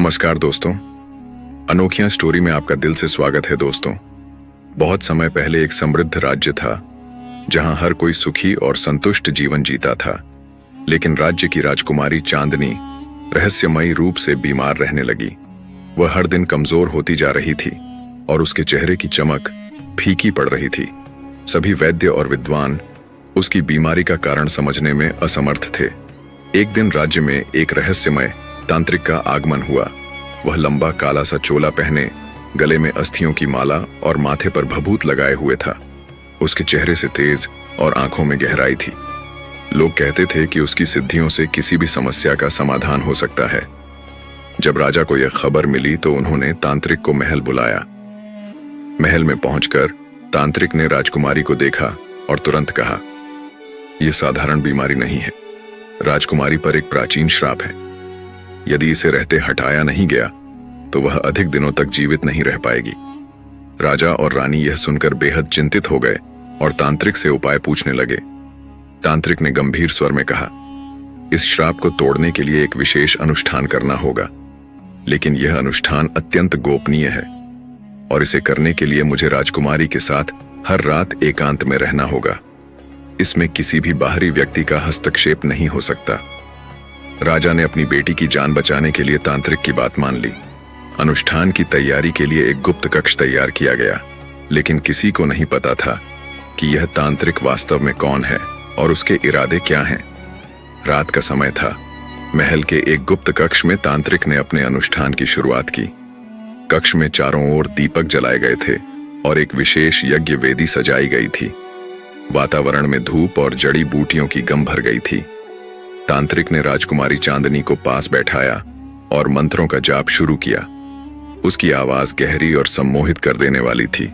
नमस्कार दोस्तों, अनोखियां स्टोरी में आपका दिल से स्वागत है। दोस्तों, बहुत समय पहले एक समृद्ध राज्य था जहां हर कोई सुखी और संतुष्ट जीवन जीता था। लेकिन राज्य की राजकुमारी चांदनी रहस्यमयी रूप से बीमार रहने लगी। वह हर दिन कमजोर होती जा रही थी और उसके चेहरे की चमक फीकी पड़ रही थी। सभी वैद्य और विद्वान उसकी बीमारी का कारण समझने में असमर्थ थे। एक दिन राज्य में एक रहस्यमय तांत्रिक का आगमन हुआ। वह लंबा काला सा चोला पहने, गले में अस्थियों की माला और माथे पर भभूत लगाए हुए था। उसके चेहरे से तेज और आंखों में गहराई थी। लोग कहते थे कि उसकी सिद्धियों से किसी भी समस्या का समाधान हो सकता है। जब राजा को यह खबर मिली तो उन्होंने तांत्रिक को महल बुलाया। महल में पहुंचकर तांत्रिक ने राजकुमारी को देखा और तुरंत कहा, यह साधारण बीमारी नहीं है। राजकुमारी पर एक प्राचीन श्राप है। यदि इसे रहते हटाया नहीं गया तो वह अधिक दिनों तक जीवित नहीं रह पाएगी। राजा और रानी यह सुनकर बेहद चिंतित हो गए और तांत्रिक से उपाय पूछने लगे। तांत्रिक ने गंभीर स्वर में कहा, इस श्राप को तोड़ने के लिए एक विशेष अनुष्ठान करना होगा, लेकिन यह अनुष्ठान अत्यंत गोपनीय है और इसे करने के लिए मुझे राजकुमारी के साथ हर रात एकांत में रहना होगा। इसमें किसी भी बाहरी व्यक्ति का हस्तक्षेप नहीं हो सकता। राजा ने अपनी बेटी की जान बचाने के लिए तांत्रिक की बात मान ली। अनुष्ठान की तैयारी के लिए एक गुप्त कक्ष तैयार किया गया, लेकिन किसी को नहीं पता था कि यह तांत्रिक वास्तव में कौन है और उसके इरादे क्या हैं। रात का समय था। महल के एक गुप्त कक्ष में तांत्रिक ने अपने अनुष्ठान की शुरुआत की। कक्ष में चारों ओर दीपक जलाए गए थे और एक विशेष यज्ञ वेदी सजाई गई थी। वातावरण में धूप और जड़ी बूटियों की गम भर गई थी। तांत्रिक ने राजकुमारी चांदनी को पास बैठाया और मंत्रों का जाप शुरू किया। उसकी आवाज गहरी और सम्मोहित कर देने वाली थी।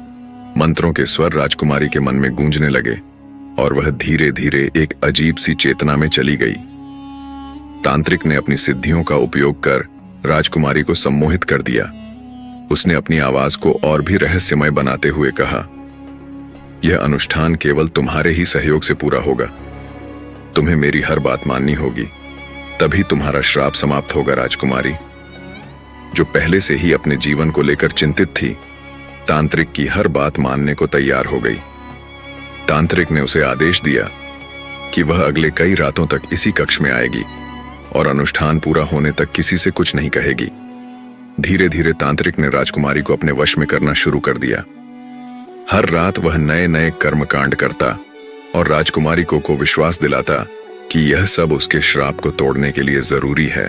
मंत्रों के स्वर राजकुमारी के मन में गूंजने लगे और वह धीरे धीरे एक अजीब सी चेतना में चली गई। तांत्रिक ने अपनी सिद्धियों का उपयोग कर राजकुमारी को सम्मोहित कर दिया। उसने अपनी आवाज को और भी रहस्यमय बनाते हुए कहा, यह अनुष्ठान केवल तुम्हारे ही सहयोग से पूरा होगा। तुम्हें मेरी हर बात माननी होगी, तभी तुम्हारा श्राप समाप्त होगा। राजकुमारी, जो पहले से ही अपने जीवन को लेकर चिंतित थी, तांत्रिक की हर बात मानने को तैयार हो गई। तांत्रिक ने उसे आदेश दिया कि वह अगले कई रातों तक इसी कक्ष में आएगी और अनुष्ठान पूरा होने तक किसी से कुछ नहीं कहेगी। धीरे धीरे तांत्रिक ने राजकुमारी को अपने वश में करना शुरू कर दिया। हर रात वह नए नए कर्मकांड करता और राजकुमारी को विश्वास दिलाता कि यह सब उसके श्राप को तोड़ने के लिए जरूरी है।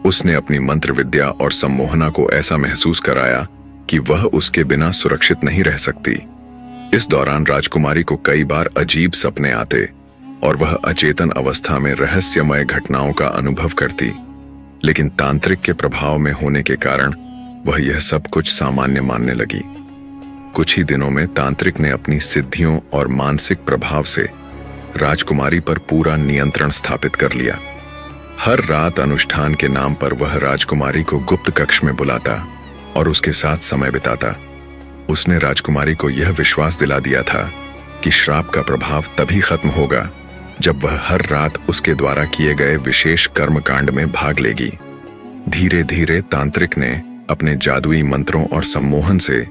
उसने अपनी मंत्र विद्या और सम्मोहना को ऐसा महसूस कराया कि वह उसके बिना सुरक्षित नहीं रह सकती। इस दौरान राजकुमारी को कई बार अजीब सपने आते और वह अचेतन अवस्था में रहस्यमय घटनाओं का अनुभव करती। लेकिन तांत्रिक के प्रभाव में होने के कारण वह यह सब कुछ सामान्य मानने लगी। कुछ ही दिनों में तांत्रिक ने अपनी सिद्धियों और मानसिक प्रभाव से राजकुमारी पर पूरा नियंत्रण स्थापित कर लिया। हर रात अनुष्ठान के नाम पर वह राजकुमारी को गुप्त कक्ष में बुलाता और उसके साथ समय बिताता। उसने राजकुमारी को यह विश्वास दिला दिया था कि श्राप का प्रभाव तभी खत्म होगा जब वह हर रात उसके द्वारा किए गए विशेष कर्मकांड में भाग लेगी। धीरे धीरे तांत्रिक ने अपने जादुई मंत्रों और सम्मोहन से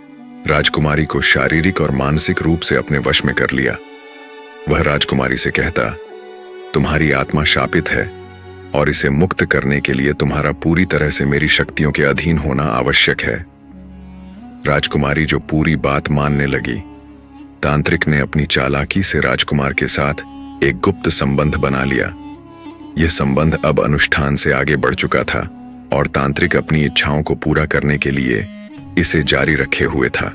राजकुमारी को शारीरिक और मानसिक रूप से अपने वश में कर लिया। वह राजकुमारी से कहता, तुम्हारी आत्मा शापित है और इसे मुक्त करने के लिए तुम्हारा पूरी तरह से मेरी शक्तियों के अधीन होना आवश्यक है। राजकुमारी जो पूरी बात मानने लगी। तांत्रिक ने अपनी चालाकी से राजकुमार के साथ एक गुप्त संबंध बना लिया। यह संबंध अब अनुष्ठान से आगे बढ़ चुका था और तांत्रिक अपनी इच्छाओं को पूरा करने के लिए इसे जारी रखे हुए था।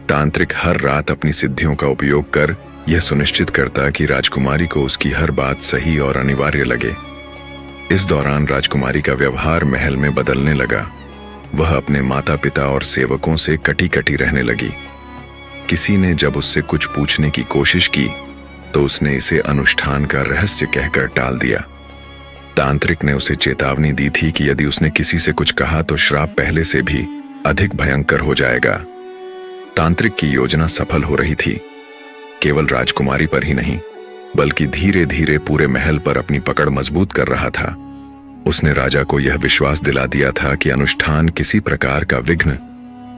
तांत्रिक हर रात अपनी सिद्धियों का उपयोग कर यह सुनिश्चित करता कि राजकुमारी को उसकी हर बात सही और अनिवार्य लगे। इस दौरान राजकुमारी का व्यवहार महल में बदलने लगा। वह अपने माता पिता और सेवकों से कटी कटी रहने लगी। किसी ने जब उससे कुछ पूछने की कोशिश की तो उसने इसे अनुष्ठान का रहस्य कहकर टाल दिया। तांत्रिक ने उसे चेतावनी दी थी कि यदि उसने किसी से कुछ कहा तो श्राप पहले से भी अधिक भयंकर हो जाएगा। तांत्रिक की योजना सफल हो रही थी, केवल राजकुमारी पर ही नहीं बल्कि धीरे धीरे पूरे महल पर अपनी पकड़ मजबूत कर रहा था। उसने राजा को यह विश्वास दिला दिया था कि अनुष्ठान किसी प्रकार का विघ्न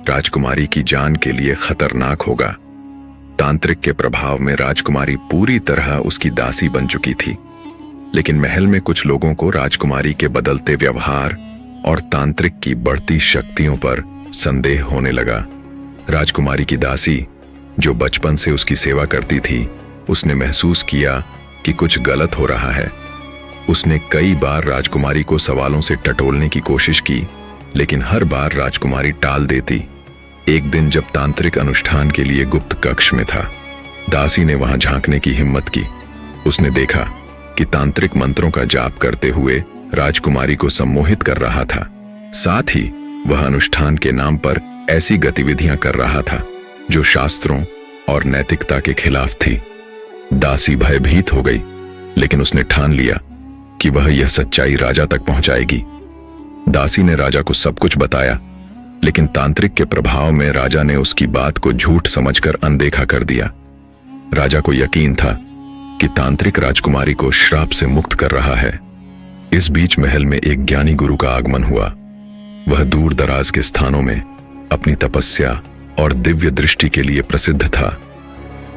राजकुमारी की जान के लिए खतरनाक होगा। तांत्रिक के प्रभाव में राजकुमारी पूरी तरह उसकी दासी बन चुकी थी, लेकिन महल में कुछ लोगों को राजकुमारी के बदलते व्यवहार और तांत्रिक की बढ़ती शक्तियों पर संदेह होने लगा। राजकुमारी की दासी, जो बचपन से उसकी सेवा करती थी, उसने महसूस किया कि कुछ गलत हो रहा है। उसने कई बार राजकुमारी को सवालों से टटोलने की कोशिश की, लेकिन हर बार राजकुमारी टाल देती। एक दिन जब तांत्रिक अनुष्ठान के लिए गुप्त कक्ष में था, दासी ने वहां झांकने की हिम्मत की। उसने देखा कि तांत्रिक मंत्रों का जाप करते हुए राजकुमारी को सम्मोहित कर रहा था। साथ ही वह अनुष्ठान के नाम पर ऐसी गतिविधियां कर रहा था जो शास्त्रों और नैतिकता के खिलाफ थी। दासी भयभीत हो गई, लेकिन उसने ठान लिया कि वह यह सच्चाई राजा तक पहुंचाएगी। दासी ने राजा को सब कुछ बताया, लेकिन तांत्रिक के प्रभाव में राजा ने उसकी बात को झूठ समझकर अनदेखा कर दिया। राजा को यकीन था कि तांत्रिक राजकुमारी को श्राप से मुक्त कर रहा है। इस बीच महल में एक ज्ञानी गुरु का आगमन हुआ। वह दूर दराज के स्थानों में अपनी तपस्या और दिव्य दृष्टि के लिए प्रसिद्ध था।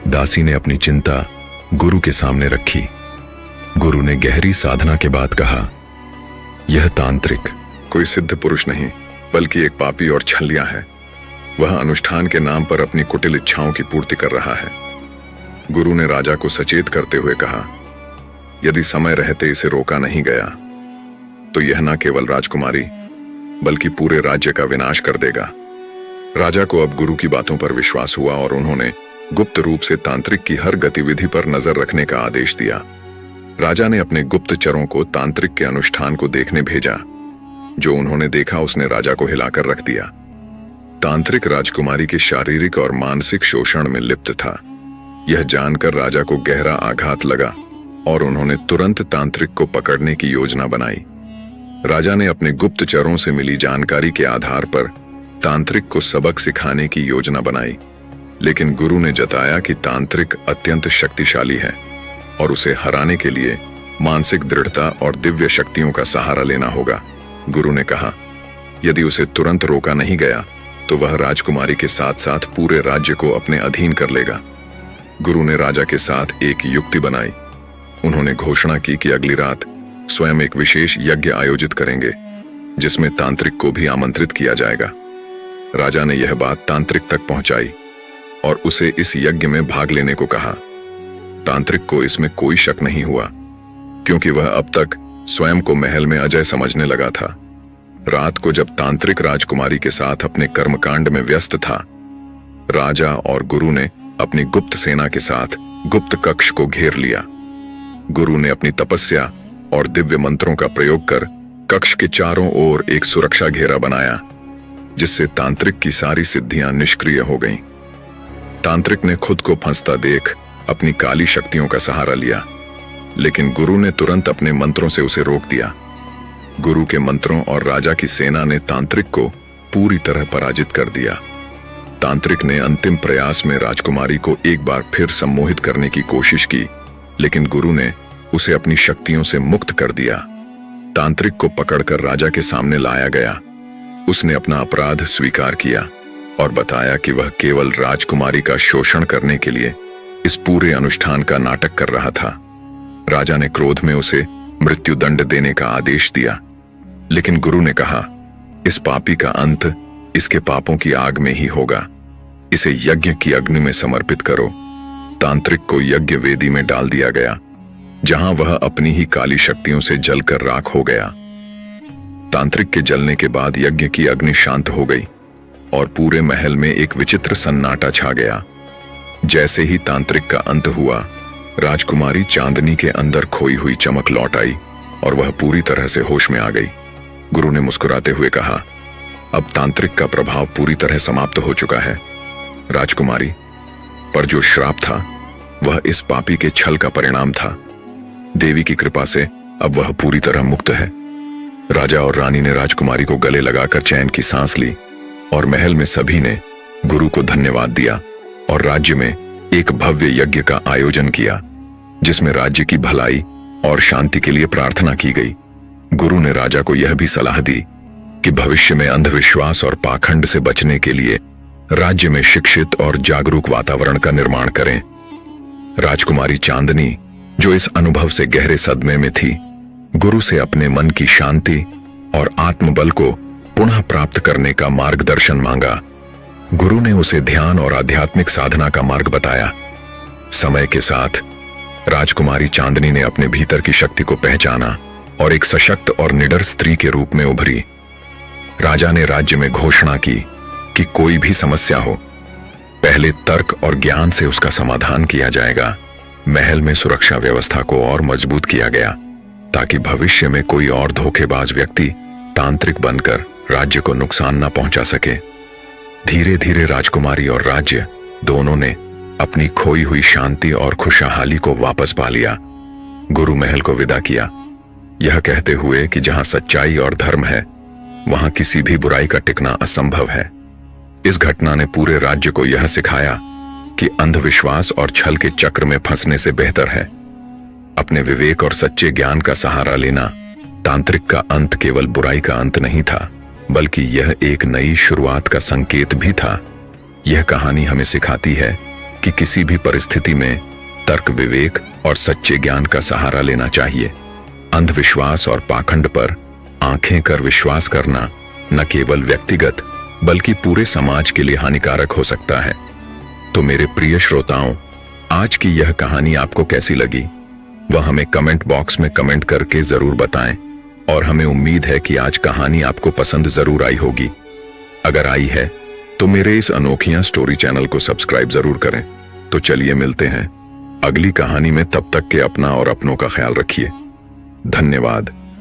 दासी ने अपनी चिंता गुरु के सामने रखी। गुरु ने गहरी साधना के बाद कहा, यह तांत्रिक कोई सिद्ध पुरुष नहीं, बल्कि एक पापी और छलिया है। वह अनुष्ठान के नाम पर अपनी कुटिल इच्छाओं की पूर्ति कर रहा है। गुरु ने राजा को सचेत करते हुए कहा, यदि समय रहते इसे रोका नहीं गया तो यह न केवल राजकुमारी बल्कि पूरे राज्य का विनाश कर देगा। राजा को अब गुरु की बातों पर विश्वास हुआ और उन्होंने गुप्त रूप से तांत्रिक की हर गतिविधि पर नजर रखने का आदेश दिया। राजा ने अपने गुप्तचरों को तांत्रिक के अनुष्ठान को देखने भेजा। जो उन्होंने देखा उसने राजा को हिलाकर रख दिया। तांत्रिक राजकुमारी के शारीरिक और मानसिक शोषण में लिप्त था। यह जानकर राजा को गहरा आघात लगा और उन्होंने तुरंत तांत्रिक को पकड़ने की योजना बनाई। राजा ने अपने गुप्तचरों से मिली जानकारी के आधार पर तांत्रिक को सबक सिखाने की योजना बनाई, लेकिन गुरु ने जताया कि तांत्रिक अत्यंत शक्तिशाली है और उसे हराने के लिए मानसिक दृढ़ता और दिव्य शक्तियों का सहारा लेना होगा। गुरु ने कहा, यदि उसे तुरंत रोका नहीं गया तो वह राजकुमारी के साथ साथ पूरे राज्य को अपने अधीन कर लेगा। गुरु ने राजा के साथ एक युक्ति बनाई। उन्होंने घोषणा की कि अगली रात स्वयं एक विशेष यज्ञ आयोजित करेंगे, जिसमें तांत्रिक को भी आमंत्रित किया जाएगा। राजा ने यह बात तांत्रिक तक पहुंचाई और उसे इस यज्ञ में भाग लेने को कहा। तांत्रिक को इसमें कोई शक नहीं हुआ, क्योंकि वह अब तक स्वयं को महल में अजय समझने लगा था। रात को जब तांत्रिक राजकुमारी के साथ अपने कर्मकांड में व्यस्त था, राजा और गुरु ने अपनी गुप्त सेना के साथ गुप्त कक्ष को घेर लिया। गुरु ने अपनी तपस्या और दिव्य मंत्रों का प्रयोग कर कक्ष के चारों ओर एक सुरक्षा घेरा बनाया, जिससे तांत्रिक की सारी सिद्धियां निष्क्रिय हो गईं। तांत्रिक ने खुद को फंसता देख अपनी काली शक्तियों का सहारा लिया, लेकिन गुरु ने तुरंत अपने मंत्रों से उसे रोक दिया। गुरु के मंत्रों और राजा की सेना ने तांत्रिक को पूरी तरह पराजित कर दिया। तांत्रिक ने अंतिम प्रयास में राजकुमारी को एक बार फिर सम्मोहित करने की कोशिश की, लेकिन गुरु ने उसे अपनी शक्तियों से मुक्त कर दिया। तांत्रिक को पकड़कर राजा के सामने लाया गया। उसने अपना अपराध स्वीकार किया और बताया कि वह केवल राजकुमारी का शोषण करने के लिए इस पूरे अनुष्ठान का नाटक कर रहा था। राजा ने क्रोध में उसे मृत्युदंड देने का आदेश दिया, लेकिन गुरु ने कहा, इस पापी का अंत इसके पापों की आग में ही होगा। इसे यज्ञ की अग्नि में समर्पित करो। तांत्रिक को यज्ञ वेदी में डाल दिया गया, जहां वह अपनी ही काली शक्तियों से जलकर राख हो गया। तांत्रिक के जलने के बाद यज्ञ की अग्नि शांत हो गई और पूरे महल में एक विचित्र सन्नाटा छा गया। जैसे ही तांत्रिक का अंत हुआ, राजकुमारी चांदनी के अंदर खोई हुई चमक लौट आई और वह पूरी तरह से होश में आ गई। गुरु ने मुस्कुराते हुए कहा, अब तांत्रिक का प्रभाव पूरी तरह समाप्त हो चुका है। राजकुमारी पर जो श्राप था वह इस पापी के छल का परिणाम था। देवी की कृपा से अब वह पूरी तरह मुक्त है। राजा और रानी ने राजकुमारी को गले लगाकर चैन की सांस ली और महल में सभी ने गुरु को धन्यवाद दिया और राज्य में एक भव्य यज्ञ का आयोजन किया, जिसमें राज्य की भलाई और शांति के लिए प्रार्थना की गई। गुरु ने राजा को यह भी सलाह दी कि भविष्य में अंधविश्वास और पाखंड से बचने के लिए राज्य में शिक्षित और जागरूक वातावरण का निर्माण करें। राजकुमारी चांदनी, जो इस अनुभव से गहरे सदमे में थी, गुरु से अपने मन की शांति और आत्मबल को पुनः प्राप्त करने का मार्गदर्शन मांगा। गुरु ने उसे ध्यान और आध्यात्मिक साधना का मार्ग बताया। समय के साथ राजकुमारी चांदनी ने अपने भीतर की शक्ति को पहचाना और एक सशक्त और निडर स्त्री के रूप में उभरी। राजा ने राज्य में घोषणा की कि कोई भी समस्या हो, पहले तर्क और ज्ञान से उसका समाधान किया जाएगा। महल में सुरक्षा व्यवस्था को और मजबूत किया गया ताकि भविष्य में कोई और धोखेबाज व्यक्ति तांत्रिक बनकर राज्य को नुकसान न पहुंचा सके। धीरे धीरे राजकुमारी और राज्य दोनों ने अपनी खोई हुई शांति और खुशहाली को वापस पा लिया। गुरु महल को विदा किया, यह कहते हुए कि जहां सच्चाई और धर्म है, वहां किसी भी बुराई का टिकना असंभव है। इस घटना ने पूरे राज्य को यह सिखाया कि अंधविश्वास और छल के चक्र में फंसने से बेहतर है अपने विवेक और सच्चे ज्ञान का सहारा लेना। तांत्रिक का अंत केवल बुराई का अंत नहीं था, बल्कि यह एक नई शुरुआत का संकेत भी था। यह कहानी हमें सिखाती है कि किसी भी परिस्थिति में तर्क, विवेक और सच्चे ज्ञान का सहारा लेना चाहिए। अंधविश्वास और पाखंड पर आंखें कर विश्वास करना न केवल व्यक्तिगत बल्कि पूरे समाज के लिए हानिकारक हो सकता है। तो मेरे प्रिय श्रोताओं, आज की यह कहानी आपको कैसी लगी वह हमें कमेंट बॉक्स में कमेंट करके जरूर बताएं और हमें उम्मीद है कि आज कहानी आपको पसंद जरूर आई होगी। अगर आई है तो मेरे इस अनोखियां स्टोरी चैनल को सब्सक्राइब जरूर करें। तो चलिए मिलते हैं अगली कहानी में, तब तक के अपना और अपनों का ख्याल रखिए। धन्यवाद।